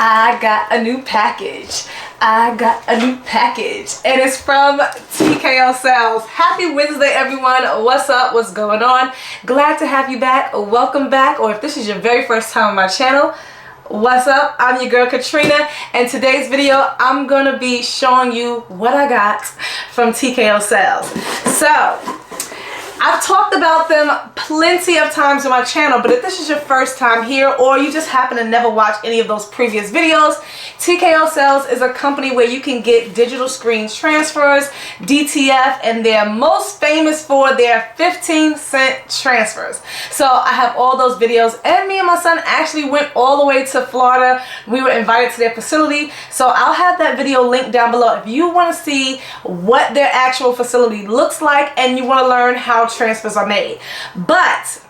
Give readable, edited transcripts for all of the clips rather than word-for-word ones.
I got a new package. I got a new package, and it's from TKO Sales. Happy Wednesday, everyone. What's up? What's going on? Glad to have you back. Welcome back, or if this is your very first time on my channel, what's up? I'm your girl Katrina, and today's video I'm gonna be showing you what I got from TKO Sales. So I've talked about them plenty of times on my channel, but if this is your first time here or you just happen to never watch any of those previous videos, TKO Sales is a company where you can get digital screen transfers, DTF, and they're most famous for their 15-cent transfers. So I have all those videos, and me and my son actually went all the way to Florida. We were invited to their facility, so I'll have that video linked down below if you want to see what their actual facility looks like and you want to learn how transfers are made. But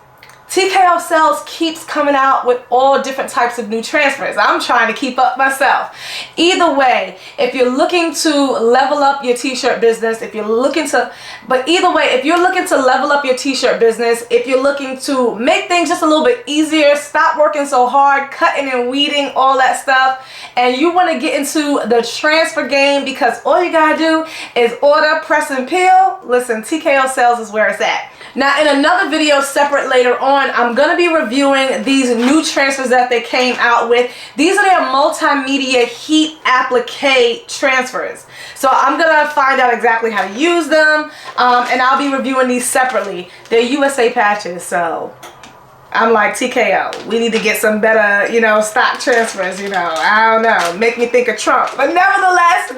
TKO Sales keeps coming out with all different types of new transfers. I'm trying to keep up myself. Either way, if you're looking to level up your t-shirt business, if you're looking to level up your t-shirt business, if you're looking to make things just a little bit easier, stop working so hard, cutting and weeding, all that stuff, and you want to get into the transfer game because all you gotta do is order, press, and peel, listen, TKO Sales is where it's at. Now, in another video separate later on, I'm going to be reviewing these new transfers that they came out with. These are their multimedia heat applique transfers. So I'm going to find out exactly how to use them, and I'll be reviewing these separately. They're USA patches, so I'm like, TKO, we need to get some better, stock transfers, I don't know, make me think of Trump. But nevertheless,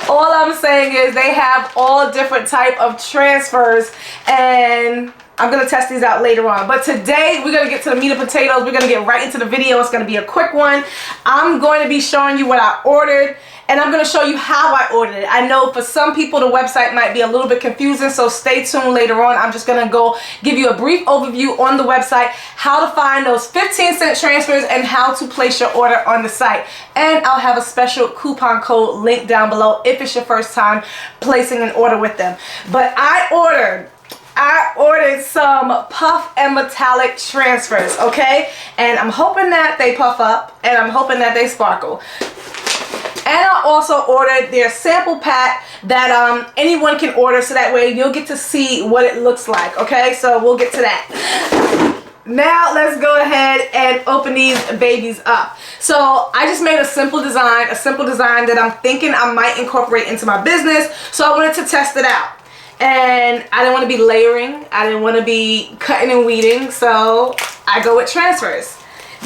all I'm saying is they have all different type of transfers, and I'm going to test these out later on. But today, we're going to get to the meat and potatoes. We're going to get right into the video. It's going to be a quick one. I'm going to be showing you what I ordered, and I'm going to show you how I ordered it. I know for some people the website might be a little bit confusing, so stay tuned later on. I'm just going to go give you a brief overview on the website, how to find those 15-cent transfers, and how to place your order on the site. And I'll have a special coupon code linked down below if it's your first time placing an order with them. But I ordered some puff and metallic transfers, okay? And I'm hoping that they puff up, and I'm hoping that they sparkle. And I also ordered their sample pack that anyone can order, so that way you'll get to see what it looks like, okay? So we'll get to that. Now let's go ahead and open these babies up. So I just made a simple design that I'm thinking I might incorporate into my business, so I wanted to test it out. And I didn't want to be layering, I didn't want to be cutting and weeding, so I go with transfers.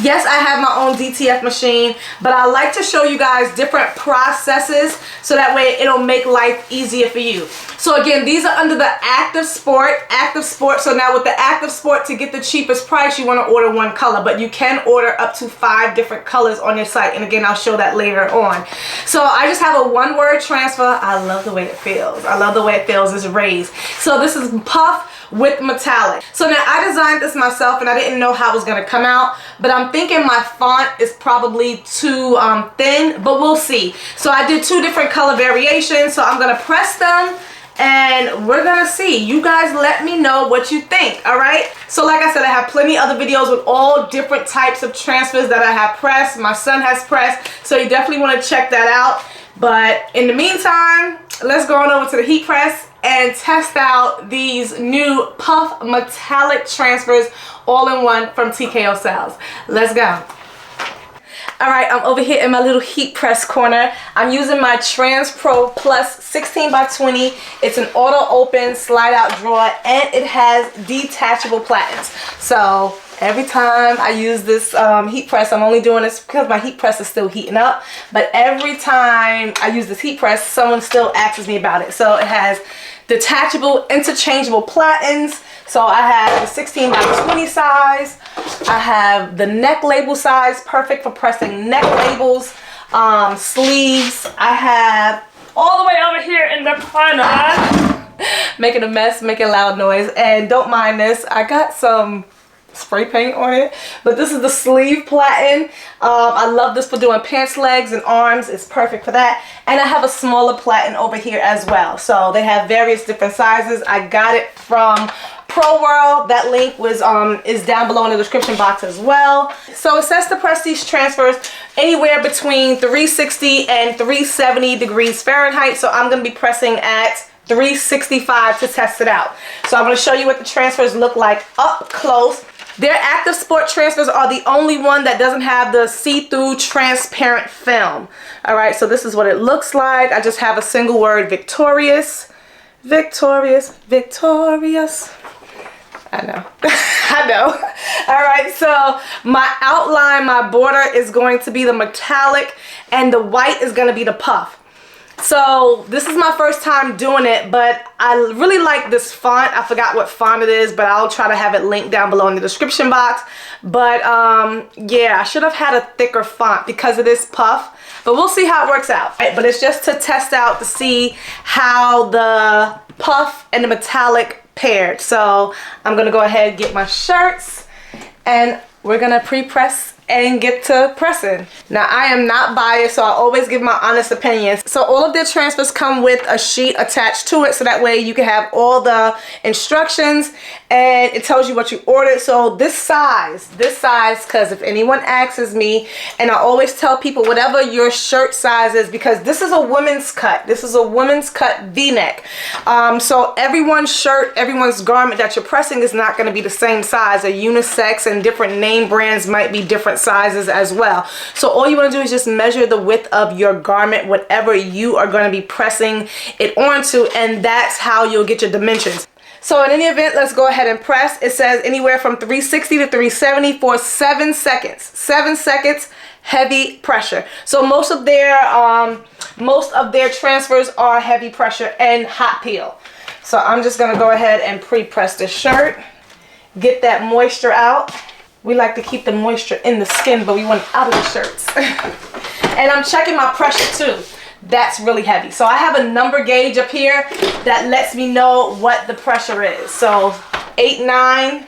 Yes, I have my own DTF machine, but I like to show you guys different processes so that way it'll make life easier for you. So again, these are under the active sport. So now with the active sport, to get the cheapest price, you want to order one color, but you can order up to 5 different colors on your site. And again, I'll show that later on. So I just have a one-word transfer. I love the way it feels. It's raised. So this is puff with metallic. So now I designed this myself, and I didn't know how it was going to come out, but I'm thinking my font is probably too thin, but we'll see. So I did 2 different color variations, so I'm going to press them and we're gonna see. You guys let me know what you think, all right? So like I said, I have plenty other videos with all different types of transfers that I have pressed, my son has pressed, so you definitely want to check that out. But in the meantime, let's go on over to the heat press and test out these new puff metallic transfers all in one from TKO Sales. Let's go. Alright, I'm over here in my little heat press corner. I'm using my Trans Pro Plus 16 by 20. It's an auto open slide out drawer, and it has detachable platens. So every time I use this heat press, I'm only doing this because my heat press is still heating up, but every time I use this heat press, someone still asks me about it. So it has detachable, interchangeable platens. So I have the 16 by 20 size. I have the neck label size, perfect for pressing neck labels, sleeves. I have all the way over here in the corner, making a mess, making loud noise. And don't mind this, I got some spray paint on it. But this is the sleeve platen. I love this for doing pants, legs, and arms. It's perfect for that. And I have a smaller platen over here as well. So they have various different sizes. I got it from Pro World. That link was is down below in the description box as well. So it says to press these transfers anywhere between 360 and 370 degrees Fahrenheit. So I'm going to be pressing at 365 to test it out. So I'm going to show you what the transfers look like up close. Their Active Sport transfers are the only one that doesn't have the see-through transparent film. Alright, so this is what it looks like. I just have a single word, victorious. Victorious, victorious. I know. I know. Alright, so my outline, my border is going to be the metallic, and the white is going to be the puff. So this is my first time doing it, but I really like this font. I forgot what font it is, but I'll try to have it linked down below in the description box. But yeah, I should have had a thicker font because of this puff, but we'll see how it works out. Right, but it's just to test out to see how the puff and the metallic paired. So I'm gonna go ahead and get my shirts, and we're gonna pre-press and get to pressing. Now I am not biased, so I always give my honest opinions. So all of their transfers come with a sheet attached to it, so that way you can have all the instructions and it tells you what you ordered. So this size, because if anyone asks me, and I always tell people whatever your shirt size is, because this is a women's cut. This is a women's cut V-neck. So everyone's shirt, everyone's garment that you're pressing is not going to be the same size. A unisex and different name brands might be different sizes as well. So all you want to do is just measure the width of your garment, whatever you are going to be pressing it onto, and that's how you'll get your dimensions. So in any event, let's go ahead and press. It says anywhere from 360 to 370 for 7 seconds. 7 seconds, heavy pressure. So most of their transfers are heavy pressure and hot peel. So I'm just gonna go ahead and pre-press the shirt, get that moisture out. We like to keep the moisture in the skin, but we want it out of the shirts. And I'm checking my pressure too. That's really heavy. So I have a number gauge up here that lets me know what the pressure is. So 8-9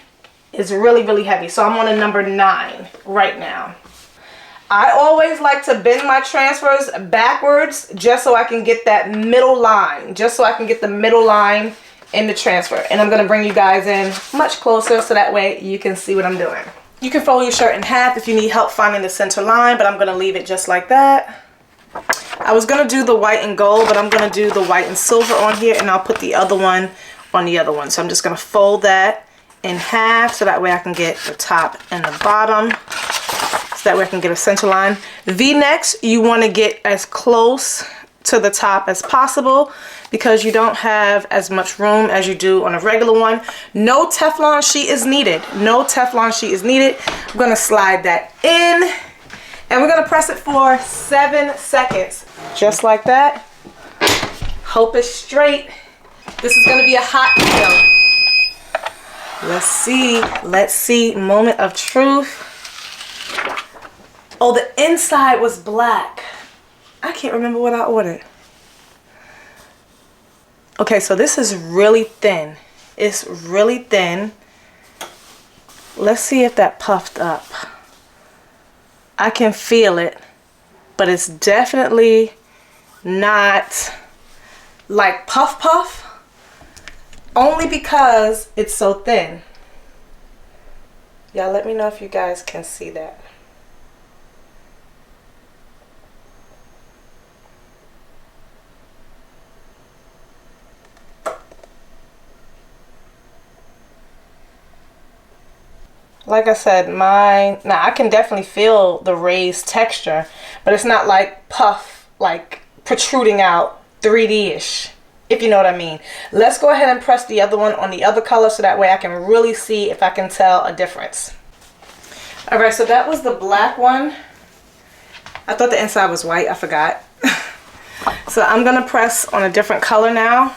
is really, really heavy. So I'm on a number 9 right now. I always like to bend my transfers backwards just so I can get that middle line. Just so I can get the middle line in the transfer. And I'm going to bring you guys in much closer so that way you can see what I'm doing. You can fold your shirt in half if you need help finding the center line, but I'm going to leave it just like that. I was going to do the white and gold, but I'm going to do the white and silver on here, and I'll put the other one on the other one. So I'm just going to fold that in half so that way I can get the top and the bottom, so that way I can get a center line. V-necks, you want to get as close to the top as possible because you don't have as much room as you do on a regular one. No Teflon sheet is needed. No Teflon sheet is needed. I'm going to slide that in. And we're going to press it for 7 seconds. Just like that. Hope it's straight. This is going to be a hot peel. Let's see. Let's see. Moment of truth. Oh, the inside was black. I can't remember what I ordered. Okay, so this is really thin. It's really thin. Let's see if that puffed up. I can feel it, but it's definitely not like puff puff, only because it's so thin. Y'all let me know if you guys can see that. Like I said, now I can definitely feel the raised texture, but it's not like puff, like protruding out 3D-ish, if you know what I mean. Let's go ahead and press the other one on the other color so that way I can really see if I can tell a difference. Alright, so that was the black one. I thought the inside was white, I forgot. So I'm gonna press on a different color now,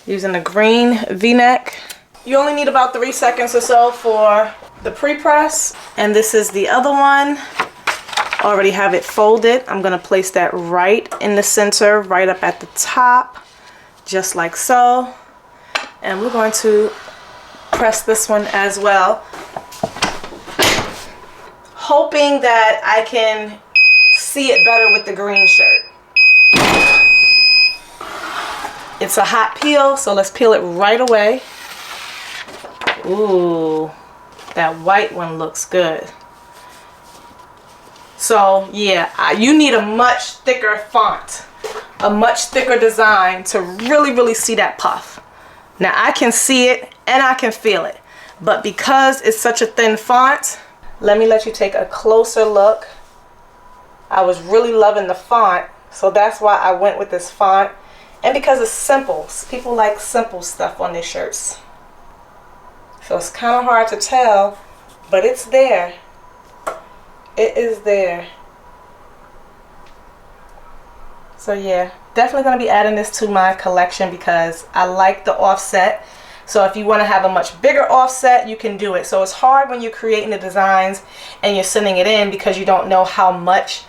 using the green V-neck. You only need about 3 seconds or so for the pre-press. And this is the other one. Already have it folded. I'm going to place that right in the center, right up at the top, just like so. And we're going to press this one as well, hoping that I can see it better with the green shirt. It's a hot peel, so let's peel it right away. Ooh, that white one looks good. So yeah, you need a much thicker font, a much thicker design to really see that puff. Now I can see it and I can feel it, but because it's such a thin font, let you take a closer look. I was really loving the font, so that's why I went with this font. And because it's simple, people like simple stuff on their shirts. So it's kind of hard to tell, but it's there. It is there. So yeah, definitely going to be adding this to my collection because I like the offset. So if you want to have a much bigger offset, you can do it. So it's hard when you're creating the designs and you're sending it in because you don't know how much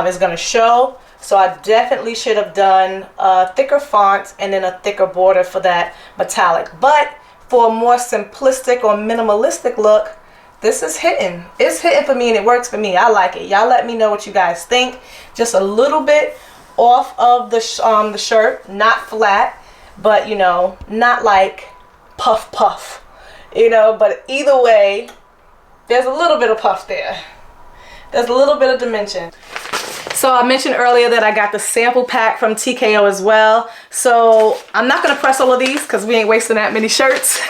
is going to show. So I definitely should have done a thicker font and then a thicker border for that metallic. But for a more simplistic or minimalistic look, this is hitting. It's hitting for me and it works for me. I like it. Y'all let me know what you guys think. Just a little bit off of the shirt, not flat, but you know, not like puff, you know, but either way, there's a little bit of puff there. There's a little bit of dimension. So I mentioned earlier that I got the sample pack from TKO as well. So I'm not going to press all of these because we ain't wasting that many shirts.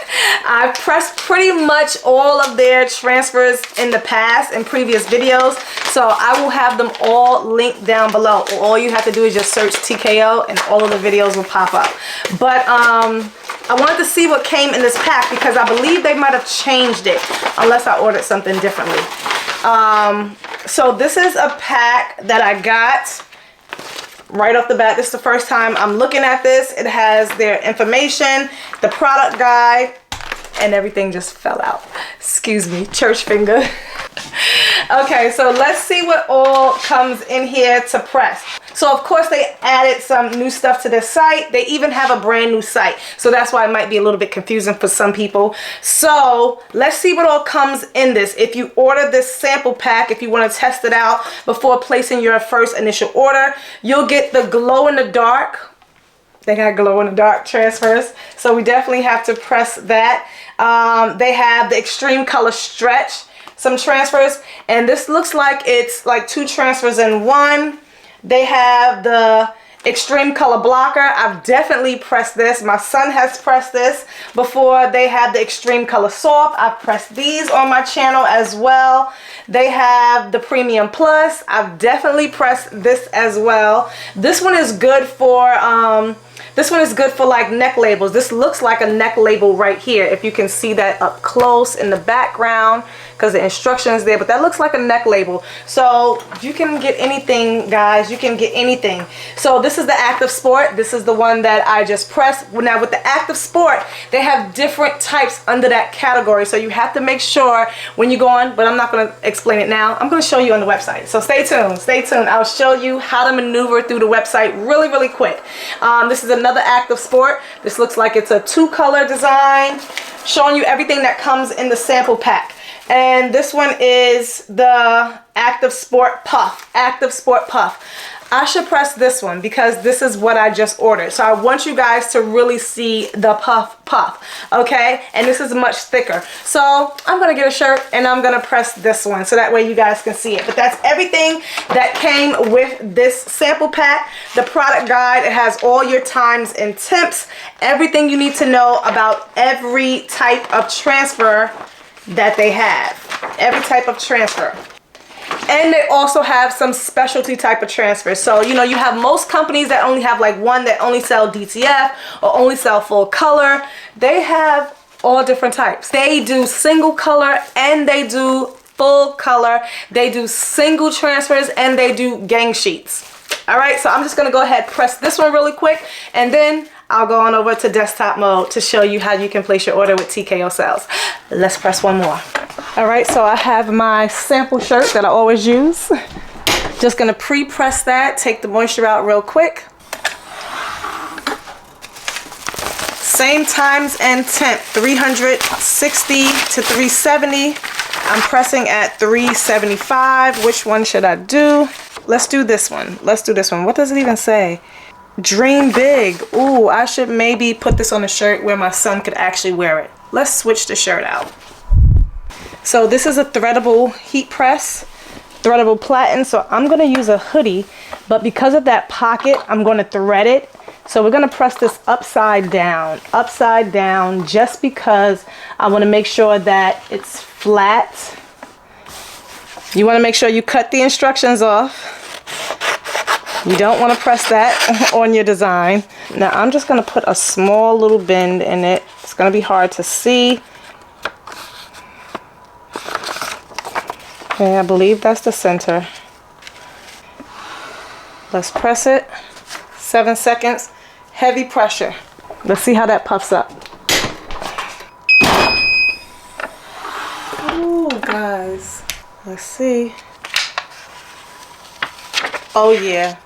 I've pressed pretty much all of their transfers in the past in previous videos. So I will have them all linked down below. All you have to do is just search TKO and all of the videos will pop up. But I wanted to see what came in this pack because I believe they might have changed it unless I ordered something differently. So this is a pack that I got right off the bat. This is the first time I'm looking at this. It has their information, the product guide, and everything just fell out. Excuse me, church finger. Okay, so let's see what all comes in here to press. So of course they added some new stuff to their site. They even have a brand new site. So that's why it might be a little bit confusing for some people. So let's see what all comes in this. If you order this sample pack, if you want to test it out before placing your first initial order, you'll get the glow in the dark. They got glow in the dark transfers. So we definitely have to press that. They have the extreme color stretch, some transfers. And this looks like it's like 2 transfers in one. They have the extreme color blocker. I've definitely pressed this. My son has pressed this before. They have the extreme color soft. I've pressed these on my channel as well. They have the premium plus. I've definitely pressed this as well. This one is good for like neck labels. This looks like a neck label right here. If you can see that up close in the background, because the instructions there, but that looks like a neck label. So you can get anything, guys. You can get anything. So this is the Active Sport. This is the one that I just pressed. Now with the Active Sport, they have different types under that category. So you have to make sure when you go on, but I'm not going to explain it now. I'm going to show you on the website. So stay tuned. Stay tuned. I'll show you how to maneuver through the website really quick. This is another Active Sport. This looks like it's a 2-color design, showing you everything that comes in the sample pack. And this one is the Active Sport Puff. Active Sport Puff. I should press this one because this is what I just ordered. So I want you guys to really see the puff, okay? And this is much thicker. So I'm gonna get a shirt and I'm gonna press this one so that way you guys can see it. But that's everything that came with this sample pack. The product guide, it has all your times and temps, everything you need to know about every type of transfer that they have, every type of transfer. And they also have some specialty type of transfers. So, you know, you have most companies that only have like one that only sell DTF or only sell full color. They have all different types. They do single color and they do full color. They do single transfers and they do gang sheets. All right, so I'm just gonna go ahead, press this one really quick, and then I'll go on over to desktop mode to show you how you can place your order with TKO Sales. Let's press one more. All right, so I have my sample shirt that I always use. Just gonna pre-press that, take the moisture out real quick. Same times and temp, 360 to 370. I'm pressing at 375. Which one should I do? Let's do this one. Let's do this one. What does it even say? Dream big. Ooh, I should maybe put this on a shirt where my son could actually wear it. Let's switch the shirt out. So this is a threadable heat press, threadable platen. So I'm gonna use a hoodie, but because of that pocket, I'm gonna thread it. So we're gonna press this upside down, just because I wanna make sure that it's flat. You wanna make sure you cut the instructions off. You don't wanna press that on your design. Now I'm just gonna put a small little bend in it. It's gonna be hard to see. Okay, I believe that's the center. Let's press it. 7 seconds, heavy pressure. Let's see how that puffs up. Ooh, guys, let's see. Oh yeah,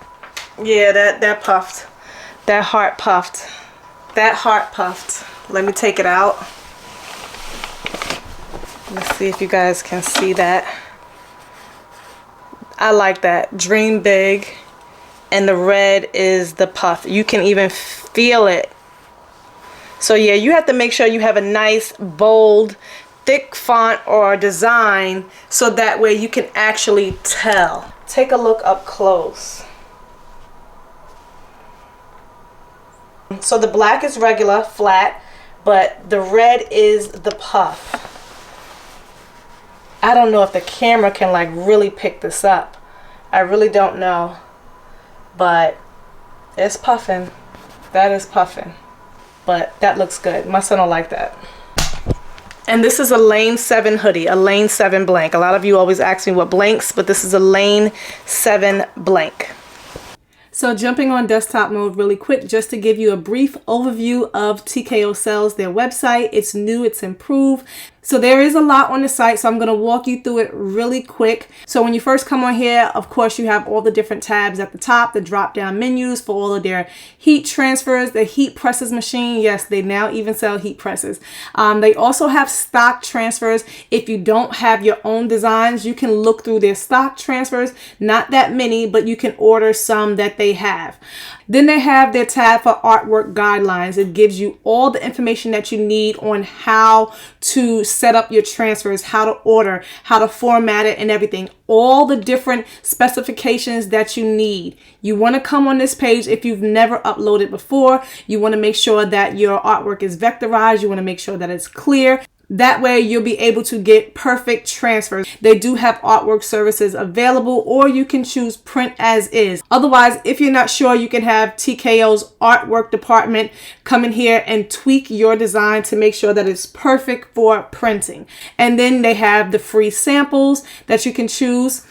yeah, that puffed. That heart puffed. That heart puffed. Let me take it out. Let's see if you guys can see that. I like that. Dream big. And the red is the puff. You can even feel it. So yeah, you have to make sure you have a nice, bold, thick font or design so that way you can actually tell. Take a look up close. So the black is regular, flat, but the red is the puff. I don't know if the camera can like really pick this up. I really don't know. But it's puffing. That is puffing. But that looks good. My son will like that. And this is a lane 7 hoodie, a lane 7 blank. A lot of you always ask me what blanks, but this is a lane 7 blank. So jumping on desktop mode really quick, just to give you a brief overview of TKO Sales, their website. It's new, it's improved. So there is a lot on the site, so I'm going to walk you through it really quick. So when you first come on here, of course, you have all the different tabs at the top, the drop-down menus for all of their heat transfers, the heat presses machine. Yes, they now even sell heat presses. They also have stock transfers. If you don't have your own designs, you can look through their stock transfers. Not that many, but you can order some that they have. Then they have their tab for artwork guidelines. It gives you all the information that you need on how to set up your transfers, how to order, how to format it and everything. All the different specifications that you need. You want to come on this page if you've never uploaded before. You want to make sure that your artwork is vectorized. You want to make sure that it's clear. That way you'll be able to get perfect transfers. They do have artwork services available, or you can choose print as is. Otherwise, if you're not sure, you can have TKO's artwork department come in here and tweak your design to make sure that it's perfect for printing. And then they have the free samples that you can choose.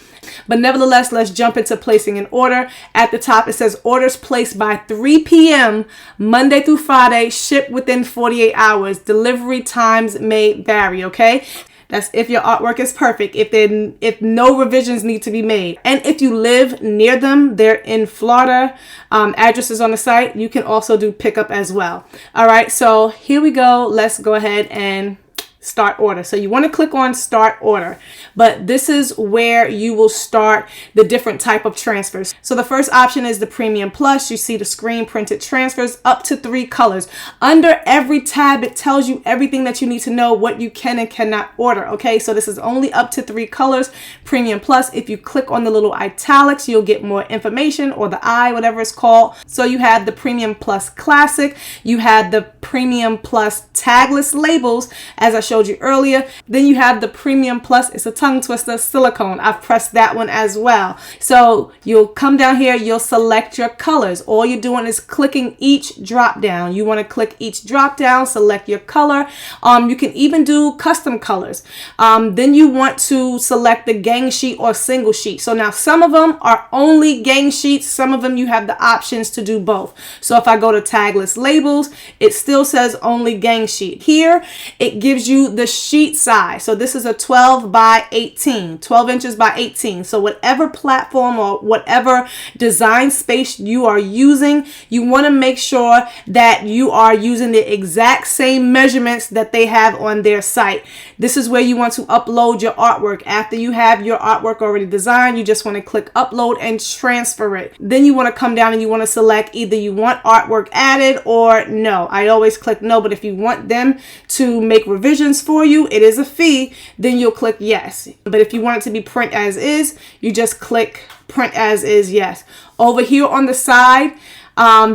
But nevertheless, let's jump into placing an order. At the top, it says orders placed by 3 p.m. Monday through Friday, ship within 48 hours. Delivery times may vary, okay? That's if your artwork is perfect, if no revisions need to be made. And if you live near them, they're in Florida, addresses on the site, you can also do pickup as well. All right, so here we go. Let's go ahead and start order. So you want to click on start order, but this is where you will start the different type of transfers. So the first option is the Premium Plus. You see the screen printed transfers up to 3 colors. Under every tab, it tells you everything that you need to know, what you can and cannot order. Okay, so this is only up to 3 colors. Premium Plus, if you click on the little italics, you'll get more information, or the I, whatever it's called. So you have the Premium Plus Classic, you have the Premium Plus tagless labels, as I showed you earlier. Then you have the Premium Plus, it's a tongue twister, silicone. I've pressed that one as well. So you'll come down here, you'll select your colors. All you're doing is clicking each drop down. You want to click each drop down, select your color. You can even do custom colors. Then you want to select the gang sheet or single sheet. So now some of them are only gang sheets. Some of them you have the options to do both. So if I go to tagless labels, it still says only gang sheet. Here it gives you you the sheet size. So this is a 12 by 18, 12 inches by 18. So whatever platform or whatever design space you are using, you want to make sure that you are using the exact same measurements that they have on their site. This is where you want to upload your artwork. After you have your artwork already designed, you just want to click upload and transfer it. Then you want to come down and you want to select either you want artwork added or no. I always click no, but if you want them to make revisions for you, it is a fee, then you'll click yes. But if you want it to be print as is, you just click print as is, yes. Over here on the side,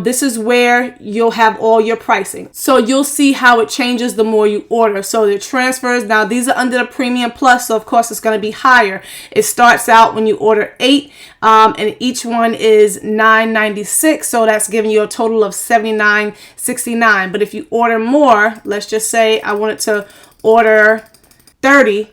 this is where you'll have all your pricing. So you'll see how it changes the more you order. So the transfers, now these are under the Premium Plus, so of course it's going to be higher. It starts out when you order 8, and each one is $9.96, so that's giving you a total of $79.69. But if you order more, let's just say I wanted to order 30,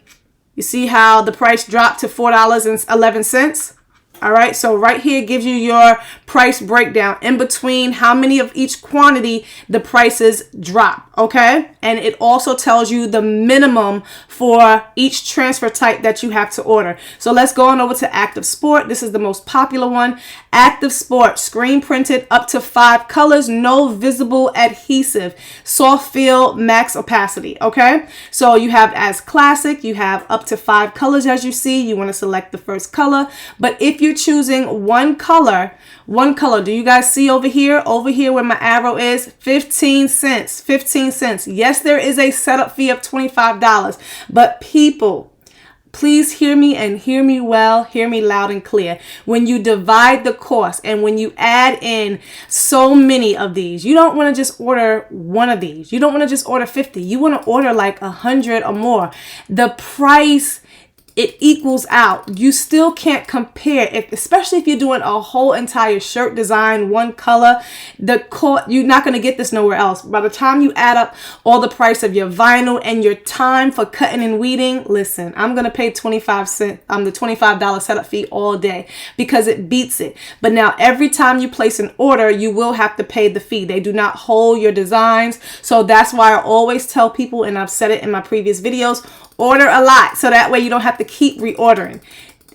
you see how the price dropped to $4.11? All right, so right here gives you your price breakdown in between how many of each quantity the prices drop, okay? And it also tells you the minimum for each transfer type that you have to order. So let's go on over to Active Sport. This is the most popular one. Active Sport, screen printed up to 5 colors, no visible adhesive, soft feel, max opacity, okay? So you have as classic, you have up to 5 colors as you see. You want to select the first color, but if you're choosing one color, do you guys see over here where my arrow is? 15 cents, 15 cents. Yes, there is a setup fee of $25, but people, please hear me and hear me well, hear me loud and clear. When you divide the cost and when you add in so many of these, you don't want to just order one of these. You don't want to just order 50. You want to order like 100 or more. The price, it equals out. You still can't compare, especially if you're doing a whole entire shirt design, one color. You're not going to get this nowhere else. By the time you add up all the price of your vinyl and your time for cutting and weeding, listen, I'm going to pay 25 cents, the $25 setup fee all day because it beats it. But now every time you place an order, you will have to pay the fee. They do not hold your designs. So that's why I always tell people, and I've said it in my previous videos, order a lot so that way you don't have to keep reordering.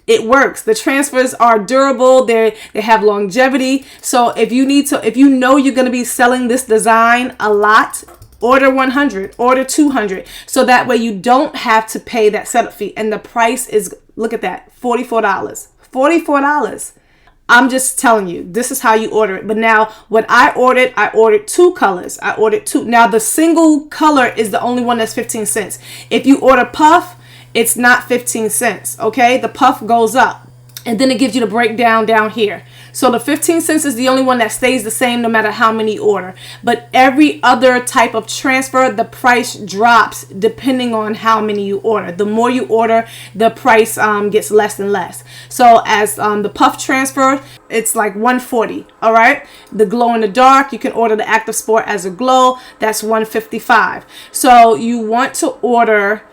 It works. The transfers are durable. They have longevity. So if you know you're going to be selling this design a lot, order 100, order 200. So that way you don't have to pay that setup fee. And the price is, look at that, $44. $44. I'm just telling you, this is how you order it. But now what I ordered 2 colors. I ordered 2. Now the single color is the only one that's 15 cents. If you order puff, it's not 15 cents. Okay. The puff goes up and then it gives you the breakdown down here. So the 15 cents is the only one that stays the same no matter how many you order. But every other type of transfer, the price drops depending on how many you order. The more you order, the price gets less and less. So as the puff transfer, it's like $140. All right. The glow in the dark, you can order the Active Sport as a glow. That's $155. So you want to order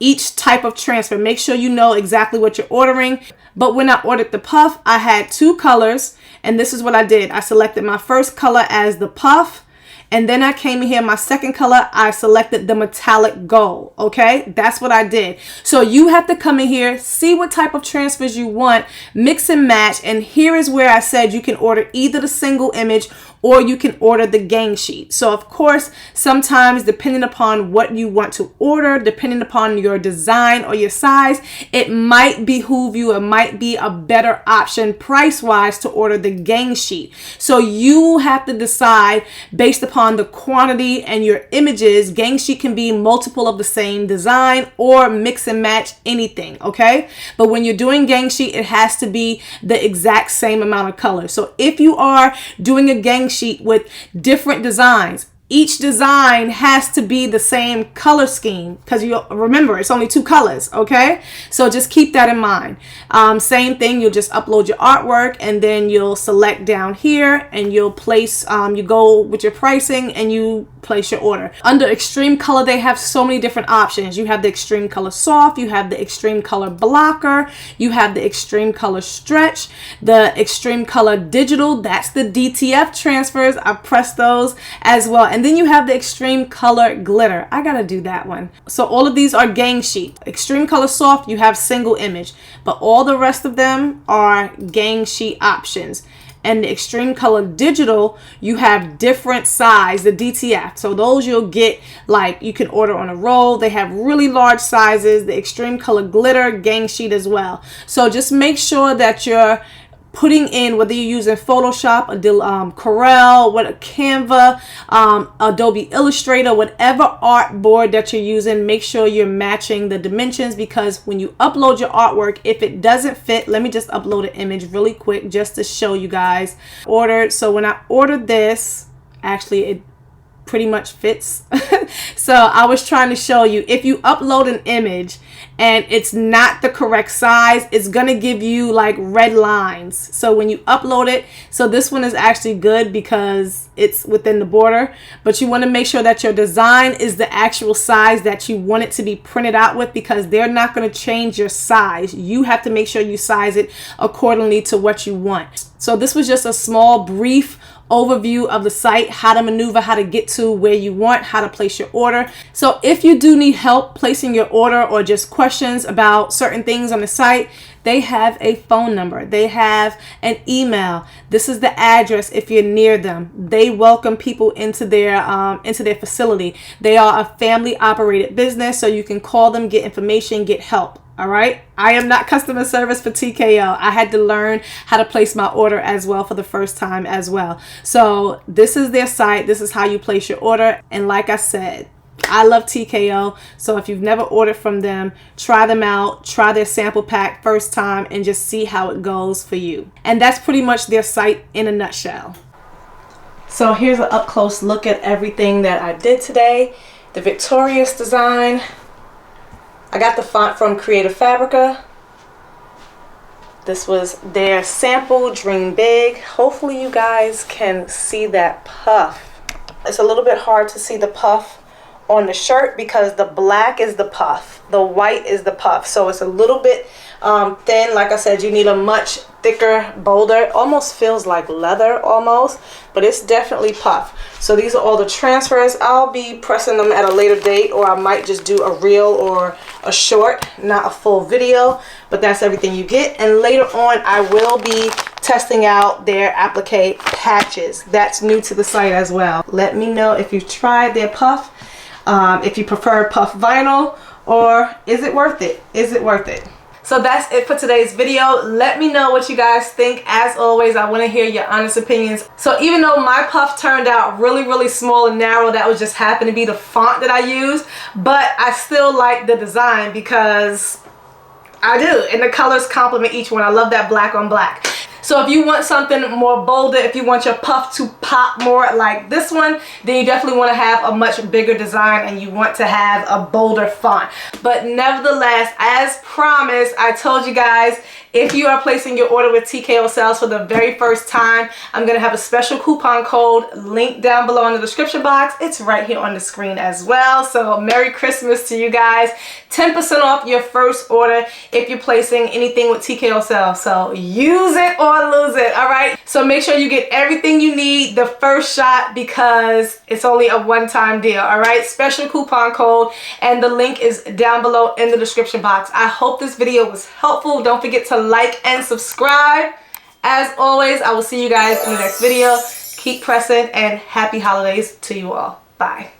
each type of transfer. Make sure you know exactly what you're ordering. But when I ordered the puff, I had 2 colors, and this is what I did. I selected my first color as the puff, and then I came in here, my second color, I selected the metallic gold. Okay, that's what I did. So you have to come in here, see what type of transfers you want, mix and match, and here is where I said you can order either the single image or you can order the gang sheet. So of course, sometimes depending upon what you want to order, depending upon your design or your size, it might behoove you, it might be a better option price-wise to order the gang sheet. So you have to decide based upon the quantity and your images. Gang sheet can be multiple of the same design or mix and match anything, okay? But when you're doing gang sheet, it has to be the exact same amount of color. So if you are doing a gang sheet with different designs, each design has to be the same color scheme because you remember it's only 2 colors. Okay, so just keep that in mind. Same thing, you'll just upload your artwork and then you'll select down here and you'll place, you go with your pricing and you place your order. Under extreme color, they have so many different options. You have the extreme color soft, you have the extreme color blocker, you have the extreme color stretch, the extreme color digital, that's the DTF transfers. I pressed those as well. And then you have the extreme color glitter. I gotta do that one. So all of these are gang sheet. Extreme color soft, you have single image, but all the rest of them are gang sheet options. And the extreme color digital, you have different size, the DTF. So those you'll get, like, you can order on a roll. They have really large sizes. The extreme color glitter, gang sheet as well. So just make sure that you're putting in, whether you're using Photoshop, Corel, Canva, Adobe Illustrator, whatever art board that you're using, make sure you're matching the dimensions, because when you upload your artwork, if it doesn't fit, let me just upload an image really quick just to show you guys. So when I ordered this, actually it pretty much fits. So I was trying to show you, if you upload an image and it's not the correct size, it's gonna give you like red lines. So when you upload it, so this one is actually good because it's within the border, but you want to make sure that your design is the actual size that you want it to be printed out with, because they're not going to change your size. You have to make sure you size it accordingly to what you want. So this was just a small brief overview of the site, how to maneuver, how to get to where you want, how to place your order. So if you do need help placing your order or just questions about certain things on the site, they have a phone number, they have an email. This is the address if you're near them. They welcome people into their facility. They are a family operated business, so you can call them, get information, get help. All right. I am not customer service for TKO. I had to learn how to place my order as well for the first time as well. So this is their site. This is how you place your order. And like I said, I love TKO. So if you've never ordered from them, try them out, try their sample pack first time and just see how it goes for you. And that's pretty much their site in a nutshell. So here's an up close look at everything that I did today. The Victorious design. I got the font from Creative Fabrica. This was their sample, Dream Big. Hopefully you guys can see that puff. It's a little bit hard to see the puff on the shirt because the black is the puff, the white is the puff. So it's a little bit thin. Like I said, you need a much thicker, bolder. It almost feels like leather almost, but it's definitely puff. So these are all the transfers. I'll be pressing them at a later date, or I might just do a reel or a short, not a full video, but that's everything you get. And later on, I will be testing out their applique patches. That's new to the site as well. Let me know if you've tried their puff, if you prefer puff vinyl, or is it worth it? Is it worth it? So that's it for today's video. Let me know what you guys think. As always, I want to hear your honest opinions. So even though my puff turned out really, really small and narrow, that was just happened to be the font that I used, but I still like the design because I do, and the colors complement each one. I love that black on black. So if you want something more bolder, if you want your puff to pop more like this one, then you definitely want to have a much bigger design and you want to have a bolder font. But nevertheless, as promised, I told you guys, if you are placing your order with TKO Sales for the very first time, I'm going to have a special coupon code linked down below in the description box. It's right here on the screen as well. So Merry Christmas to you guys. 10% off your first order if you're placing anything with TKO Sales. So use it or lose it, all right? So make sure you get everything you need the first shot because it's only a one-time deal, all right? Special coupon code, and the link is down below in the description box. I hope this video was helpful. Don't forget to like and subscribe. As always, I will see you guys in the next video. Keep pressing and happy holidays to you all. Bye.